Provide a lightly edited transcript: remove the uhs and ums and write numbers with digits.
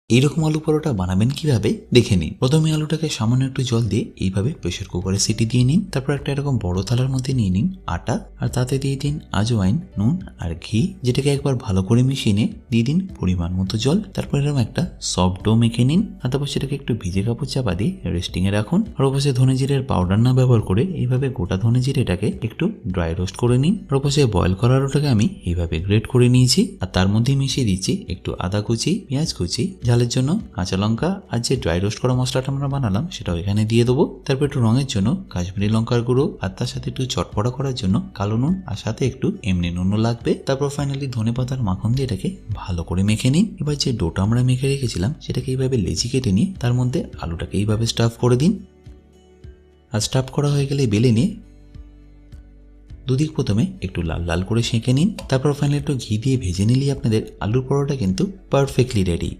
এইরকম আলু পরোটা বানাবেন কিভাবে দেখে নিন। প্রথমে আলুটাকে সামান্য একটু জল দিয়ে এইভাবে প্রেসার কুকারে সিটি দিয়ে নিন। তারপর একটা এরকম বড় থালার মধ্যে নিয়ে নিন আটা, আর তাতে দিয়ে দিন আজওয়াইন, নুন আর ঘি, যেটাকে একবার ভালো করে মিশিয়ে নিয়ে দিয়ে দিন পরিমাণ মতো জল। তারপর এরকম একটা সফট ডো মেখে নিন, আর তারপর সেটাকে একটু ভিজে কাপড় চাপা দিয়ে রেস্টিং এ রাখুন। আর অবশ্যই ধনে জিরের পাউডার না ব্যবহার করে এইভাবে গোটা ধনে জিরেটাকে একটু ড্রাই রোস্ট করে নিন। আর অবশ্যই বয়েল করা আলুটাকে আমি এইভাবে গ্রেট করে নিয়েছি, আর তার মধ্যে মিশিয়ে দিচ্ছি একটু আদা কুচি, পেঁয়াজ কুচি, ঝালের জন্য কাঁচা লঙ্কা, আর যে ড্রাই রোস্ট করা মশলাটা আমরা বানালাম সেটাও এখানে দিয়ে দেবো। তারপর একটু রঙের জন্য কাশ্মীরি লঙ্কার গুঁড়ো, আর তার সাথে একটু চটপটা করার জন্য কালো নুন, আর সাথে একটু এমনি নুনও লাগবে। তারপর ফাইনালি ধনে পাতার মাখন দিয়ে এটাকে ভালো করে মেখে নিন। এবার যে ডোটা আমরা মেখে রেখেছিলাম সেটাকে এইভাবে লেচি কেটে নিয়ে তার মধ্যে আলুটাকে এইভাবে স্টাফ করে দিন। আর স্টাফ করা হয়ে গেলে বেলে নিয়ে দুদিক প্রথমে একটু লাল লাল করে সেঁকে নিন। তারপর ফাইনালি একটু ঘি দিয়ে ভেজে নিলেই আপনাদের আলুর পরোটা কিন্তু পারফেক্টলি রেডি।